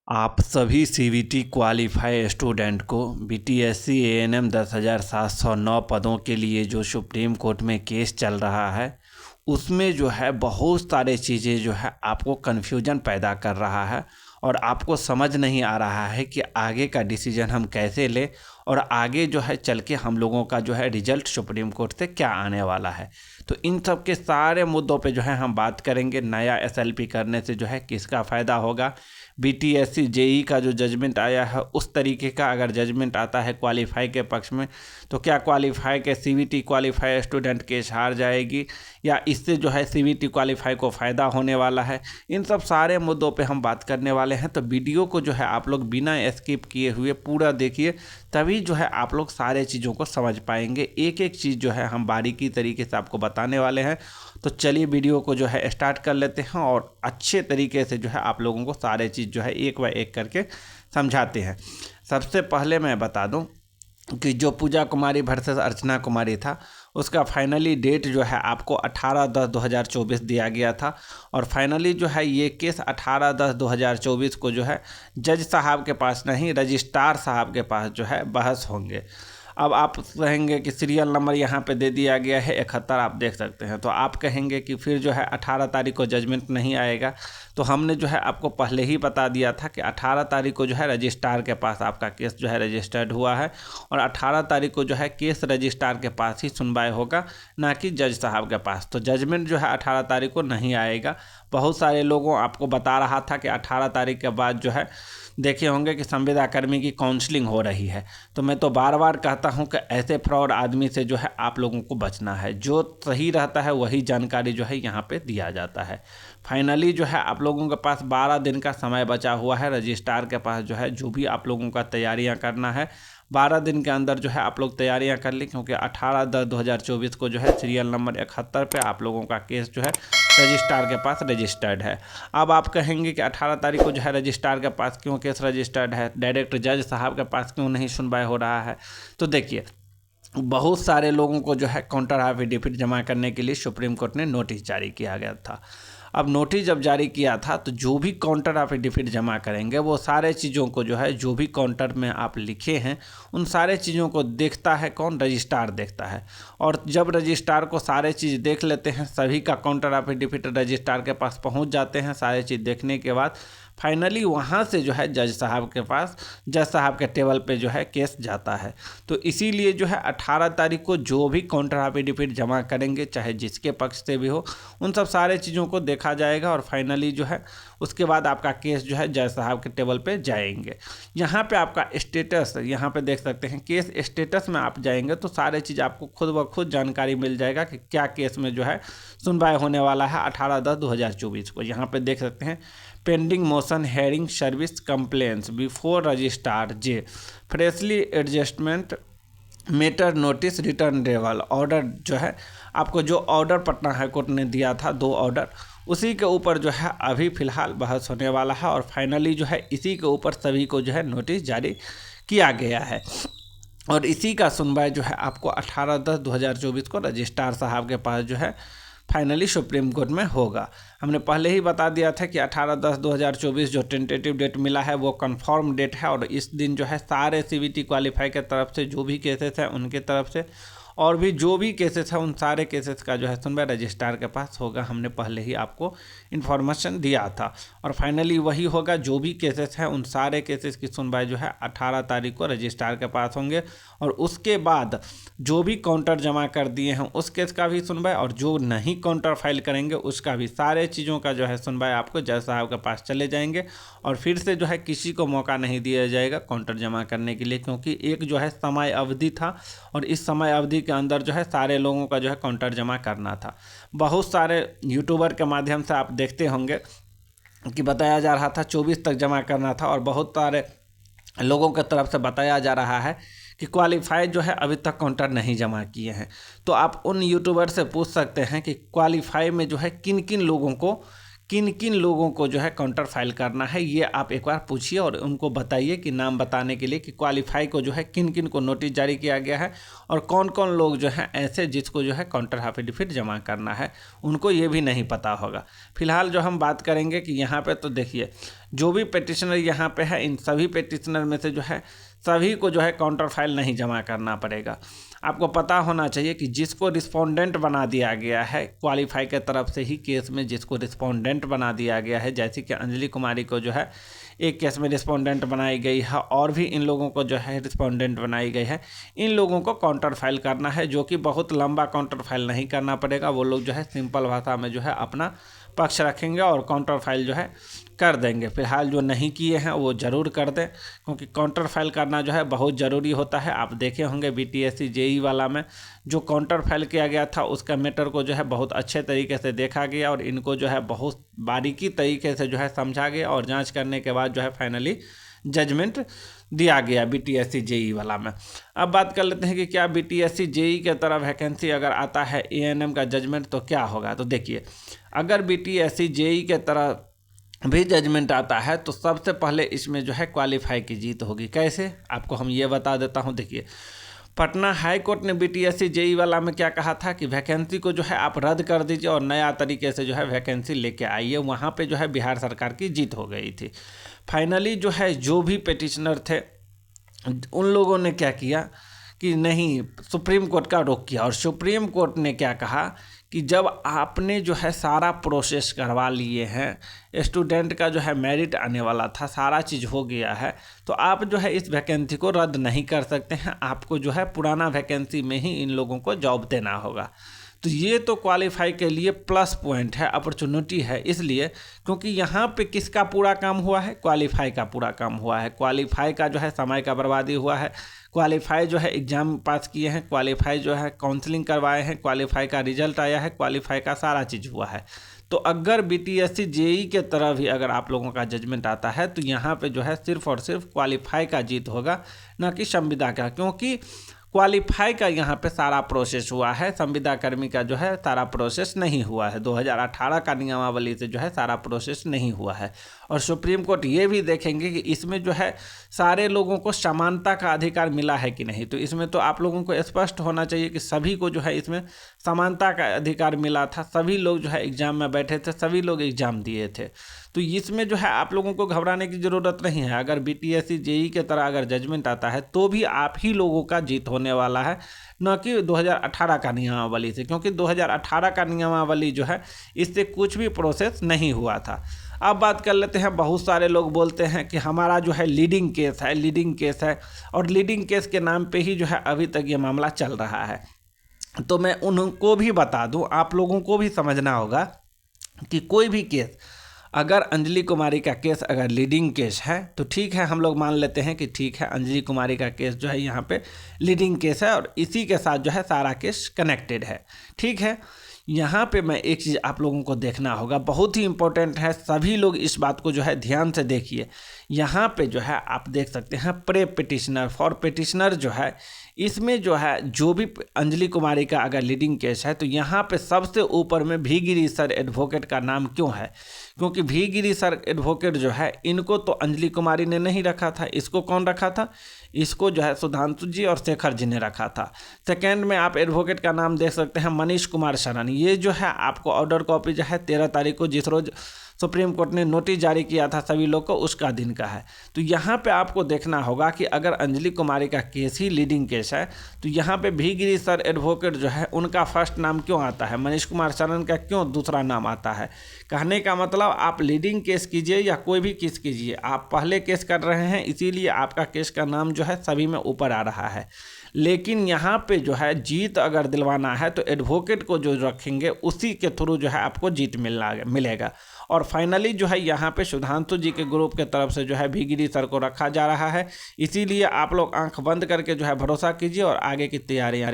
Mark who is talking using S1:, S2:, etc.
S1: आप सभी CVT qualify student को बीटीएससी एएनएम 10,709 पदों के लिए जो सुप्रीम कोर्ट में केस चल रहा है उसमें जो है बहुत सारे चीज़ें जो है आपको कन्फ्यूजन पैदा कर रहा है और आपको समझ नहीं आ रहा है कि आगे का डिसीजन हम कैसे लें और आगे जो है चल के हम लोगों का जो है रिजल्ट सुप्रीम कोर्ट से क्या आने वाला है। तो इन सब के सारे मुद्दों पे जो है हम बात करेंगे। नया एसएलपी करने से जो है किसका फ़ायदा होगा, बीटीएससी जेई का जो जजमेंट आया है उस तरीके का अगर जजमेंट आता है क्वालिफाई के पक्ष में तो क्या क्वालिफाई के सीवीटी क्वालिफाई स्टूडेंट केस हार जाएगी या इससे जो है सीवीटी क्वालिफाई को फ़ायदा होने वाला है। इन सब सारे मुद्दों पे हम बात करने वाले हैं। तो वीडियो को जो है आप लोग बिना स्किप किए हुए पूरा देखिए, तभी जो है आप लोग सारे चीज़ों को समझ पाएंगे। एक एक चीज़ जो है हम बारीकी तरीके से आपको बताने वाले हैं। तो चलिए वीडियो को जो है स्टार्ट कर लेते हैं और अच्छे तरीके से जो है आप लोगों को सारे चीज़ जो है एक बाय एक करके समझाते हैं। सबसे पहले मैं बता दूं कि जो पूजा कुमारी वर्सेस अर्चना कुमारी था उसका फाइनली डेट जो है आपको 18/10/2024 दिया गया था और फाइनली जो है ये केस 18/10/2024 को जो है जज साहब के पास नहीं रजिस्ट्रार साहब के पास जो है बहस होंगे। अब आप कहेंगे कि सीरियल नंबर यहाँ पे दे दिया गया है 71, आप देख सकते हैं। तो आप कहेंगे कि फिर जो है 18 तारीख को जजमेंट नहीं आएगा। तो हमने जो है आपको पहले ही बता दिया था कि 18 तारीख को जो है रजिस्ट्रार के पास आपका केस जो है रजिस्टर्ड हुआ है और 18 तारीख को जो है केस रजिस्ट्रार के पास ही सुनवाई होगा, ना कि जज साहब के पास। तो जजमेंट जो है 18 तारीख को नहीं आएगा। बहुत सारे लोगों आपको बता रहा था कि 18 तारीख के बाद जो है देखे होंगे कि संविदा कर्मी की काउंसलिंग हो रही है। तो मैं तो बार बार कहता हूं कि ऐसे फ्रॉड आदमी से जो है आप लोगों को बचना है। जो सही रहता है वही जानकारी जो है यहाँ पे दिया जाता है। फाइनली जो है आप लोगों के पास 12 दिन का समय बचा हुआ है। रजिस्ट्रार के पास जो है जो भी आप लोगों का तैयारियाँ करना है 12 दिन के अंदर जो है आप लोग तैयारियां कर ली, क्योंकि 18/10/2024 को जो है सीरियल नंबर 71 पे आप लोगों का केस जो है रजिस्ट्रार के पास रजिस्टर्ड है। अब आप कहेंगे कि 18 तारीख को जो है रजिस्ट्रार के पास क्यों केस रजिस्टर्ड है, डायरेक्ट जज साहब के पास क्यों नहीं सुनवाई हो रहा है। तो देखिए, बहुत सारे लोगों को जो है काउंटर एफिडेविट जमा करने के लिए सुप्रीम कोर्ट ने नोटिस जारी किया गया था। अब नोटिस जब जारी किया था तो जो भी काउंटर एफिडेविट जमा करेंगे वो सारे चीज़ों को जो है जो भी काउंटर में आप लिखे हैं उन सारे चीज़ों को देखता है कौन, रजिस्ट्रार देखता है। और जब रजिस्ट्रार को सारे चीज़ देख लेते हैं, सभी का काउंटर एफिडेविट रजिस्ट्रार के पास पहुंच जाते हैं, सारे चीज़ देखने के बाद फाइनली वहाँ से जो है जज साहब के पास, जज साहब के टेबल पे जो है केस जाता है। तो इसीलिए जो है 18 तारीख को जो भी काउंटर एफिडेविट जमा करेंगे, चाहे जिसके पक्ष से भी हो, उन सब सारे चीज़ों को देखा जाएगा और फाइनली जो है उसके बाद आपका केस जो है जज साहब के टेबल पे जाएंगे। यहाँ पे आपका स्टेटस यहाँ पे देख सकते हैं, केस स्टेटस में आप जाएंगे तो सारे चीज़ आपको खुद ब खुद जानकारी मिल जाएगा कि क्या केस में जो है सुनवाई होने वाला है 18/10/2024 को। यहाँ पे देख सकते हैं, pending motion hearing service complaints before registrar J freshly adjustment matter notice returnable order. जो है आपको जो ऑर्डर पटना हाईकोर्ट ने दिया था 2 ऑर्डर, उसी के ऊपर जो है अभी फ़िलहाल बहस होने वाला है और फाइनली जो है इसी के ऊपर सभी को जो है नोटिस जारी किया गया है और इसी का सुनवाई जो है आपको 18/10/2024 को रजिस्ट्रार साहब के पास जो है फाइनली सुप्रीम कोर्ट में होगा। हमने पहले ही बता दिया था कि 18/10/2024 जो टेंटेटिव डेट मिला है वो कंफर्म डेट है और इस दिन जो है सारे सीवीटी क्वालिफाई के तरफ से जो भी केसेस हैं उनके तरफ से और भी जो भी केसेस हैं उन सारे केसेस का जो है सुनवाई रजिस्ट्रार के पास होगा। हमने पहले ही आपको इन्फॉर्मेशन दिया था और फाइनली वही होगा। जो भी केसेस हैं उन सारे केसेस की सुनवाई जो है 18 तारीख को रजिस्ट्रार के पास होंगे और उसके बाद जो भी काउंटर जमा कर दिए हैं उस केस का भी सुनवाई और जो नहीं काउंटर फाइल करेंगे उसका भी, सारे चीज़ों का जो है सुनवाई आपको जज साहब के पास चले जाएंगे और फिर से जो है किसी को मौका नहीं दिया जाएगा काउंटर जमा करने के लिए, क्योंकि एक जो है समय अवधि था और इस समय अवधि के अंदर जो है सारे लोगों का जो है काउंटर जमा करना था। बहुत सारे यूट्यूबर के माध्यम से आप देखते होंगे कि बताया जा रहा था 24 तक जमा करना था और बहुत सारे लोगों की तरफ से बताया जा रहा है कि क्वालिफाई जो है अभी तक काउंटर नहीं जमा किए हैं। तो आप उन यूट्यूबर से पूछ सकते हैं कि क्वालिफाई में जो है किन किन लोगों को किन किन लोगों को जो है काउंटर फाइल करना है, ये आप एक बार पूछिए और उनको बताइए कि नाम बताने के लिए कि क्वालिफाई को जो है किन किन को नोटिस जारी किया गया है और कौन कौन लोग जो है ऐसे जिसको जो है काउंटर एफिडेविट जमा करना है, उनको ये भी नहीं पता होगा। फिलहाल जो हम बात करेंगे कि यहाँ पे तो देखिए जो भी पिटिशनर यहाँ पे है, इन सभी पिटिशनर में से जो है सभी को जो है काउंटर फाइल नहीं जमा करना पड़ेगा। आपको पता होना चाहिए कि जिसको रिस्पोंडेंट बना दिया गया है क्वालिफाई के तरफ से ही केस में, जिसको रिस्पोंडेंट बना दिया गया है, जैसे कि अंजलि कुमारी को जो है एक केस में रिस्पोंडेंट बनाई गई है और भी इन लोगों को जो है रिस्पोंडेंट बनाई गई है, इन लोगों को काउंटर फाइल करना है, जो कि बहुत लंबा काउंटर फाइल नहीं करना पड़ेगा। वो लोग जो है सिंपल भाषा में जो है अपना पक्ष रखेंगे और काउंटर फाइल जो है कर देंगे। फिलहाल जो नहीं किए हैं वो ज़रूर कर दें, क्योंकि काउंटर फाइल करना जो है बहुत ज़रूरी होता है। आप देखे होंगे बीटीएससी जेई वाला में जो काउंटर फाइल किया गया था उसका मैटर को जो है बहुत अच्छे तरीके से देखा गया और इनको जो है बहुत बारीकी तरीके से जो है समझा गया और जांच करने के बाद जो है फाइनली जजमेंट दिया गया बीटीएससी जेई वाला में। अब बात कर लेते हैं कि क्या बीटीएससी जेई के तरह वैकेंसी अगर आता है एएनएम का जजमेंट तो क्या होगा। तो देखिए, अगर बीटीएससी जेई के तरह भी जजमेंट आता है तो सबसे पहले इसमें जो है क्वालिफाई की जीत होगी। कैसे, आपको हम ये बता देता हूँ। देखिए, पटना हाई कोर्ट ने बीटीएससी जेई वाला में क्या कहा था कि वैकेंसी को जो है आप रद्द कर दीजिए और नया तरीके से जो है वैकेंसी लेके आइए। वहाँ पे जो है बिहार सरकार की जीत हो गई थी। फाइनली जो है जो भी पिटिशनर थे उन लोगों ने क्या किया कि नहीं, सुप्रीम कोर्ट का रुख किया और सुप्रीम कोर्ट ने क्या कहा कि जब आपने जो है सारा प्रोसेस करवा लिए हैं, स्टूडेंट का जो है मेरिट आने वाला था, सारा चीज़ हो गया है, तो आप जो है इस वैकेंसी को रद्द नहीं कर सकते हैं। आपको जो है पुराना वैकेंसी में ही इन लोगों को जॉब देना होगा। तो ये तो क्वालिफाई के लिए प्लस पॉइंट है, अपॉर्चुनिटी है, इसलिए क्योंकि यहाँ पे किसका पूरा काम हुआ है, क्वालिफाई का पूरा काम हुआ है। क्वालिफाई का जो है समय का बर्बादी हुआ है, क्वालिफाई जो है एग्ज़ाम पास किए हैं, क्वालिफाई जो है काउंसलिंग करवाए हैं, क्वालिफाई का रिजल्ट आया है, क्वालिफाई का सारा चीज़ हुआ है। तो अगर बीटीएससी जेई के तरह भी अगर आप लोगों का जजमेंट आता है तो यहाँ पे जो है सिर्फ और सिर्फ क्वालिफाई का जीत होगा, ना कि संविदा का, क्योंकि क्वालिफाई का यहाँ पे सारा प्रोसेस हुआ है, संविदा कर्मी का जो है सारा प्रोसेस नहीं हुआ है। 2018 का नियमावली से जो है सारा प्रोसेस नहीं हुआ है। और सुप्रीम कोर्ट ये भी देखेंगे कि इसमें जो है सारे लोगों को समानता का अधिकार मिला है कि नहीं। तो इसमें तो आप लोगों को स्पष्ट होना चाहिए कि सभी को जो है इसमें समानता का अधिकार मिला था, सभी लोग जो है एग्ज़ाम में बैठे थे, सभी लोग एग्ज़ाम दिए थे। तो इसमें जो है आप लोगों को घबराने की ज़रूरत नहीं है। अगर बीटीएससी जेई के तरह अगर जजमेंट आता है तो भी आप ही लोगों का जीत होने वाला है, न कि 2018 का नियमावली से, क्योंकि 2018 का नियमावली जो है इससे कुछ भी प्रोसेस नहीं हुआ था। अब बात कर लेते हैं, बहुत सारे लोग बोलते हैं कि हमारा जो है लीडिंग केस है, लीडिंग केस है, और लीडिंग केस के नाम पे ही जो है अभी तक ये मामला चल रहा है। तो मैं उनको भी बता दूं, आप लोगों को भी समझना होगा कि कोई भी केस, अगर अंजलि कुमारी का केस अगर लीडिंग केस है तो ठीक है, हम लोग मान लेते हैं कि ठीक है अंजलि कुमारी का केस जो है यहाँ पे लीडिंग केस है और इसी के साथ जो है सारा केस कनेक्टेड है। ठीक है, यहाँ पे मैं एक चीज़ आप लोगों को देखना होगा, बहुत ही इंपॉर्टेंट है, सभी लोग इस बात को जो है ध्यान से देखिए। यहाँ पे जो है आप देख सकते हैं प्रे पिटिशनर फॉर पिटिशनर जो है, इसमें जो है जो भी अंजलि कुमारी का अगर लीडिंग केस है तो यहाँ पे सबसे ऊपर में भी गिरी सर एडवोकेट का नाम क्यों है, क्योंकि भी गिरी सर एडवोकेट जो है इनको तो अंजलि कुमारी ने नहीं रखा था, इसको कौन रखा था, इसको जो है सुधांशु जी और शेखर जी ने रखा था। सेकेंड में आप एडवोकेट का नाम देख सकते हैं मनीष कुमार शरण, ये जो है आपको ऑर्डर कॉपी जो है 13 तारीख को जिस रोज सुप्रीम कोर्ट ने नोटिस जारी किया था सभी लोग को, उसका दिन का है। तो यहाँ पे आपको देखना होगा कि अगर अंजलि कुमारी का केस ही लीडिंग केस है तो यहाँ पे भी गिरी सर एडवोकेट जो है उनका फर्स्ट नाम क्यों आता है, मनीष कुमार शरण का क्यों दूसरा नाम आता है। कहने का मतलब आप लीडिंग केस कीजिए या कोई भी केस कीजिए, आप पहले केस कर रहे हैं, इसीलिए आपका केस का नाम जो है सभी में ऊपर आ रहा है। लेकिन यहाँ पे जो है जीत अगर दिलवाना है तो एडवोकेट को जो रखेंगे उसी के थ्रू जो है आपको जीत मिलेगा। और फाइनली जो है यहाँ पे सुधांशु जी के ग्रुप के तरफ से जो है भी गिरी सर को रखा जा रहा है, इसीलिए आप लोग आंख बंद करके जो है भरोसा कीजिए और आगे की तैयारियाँ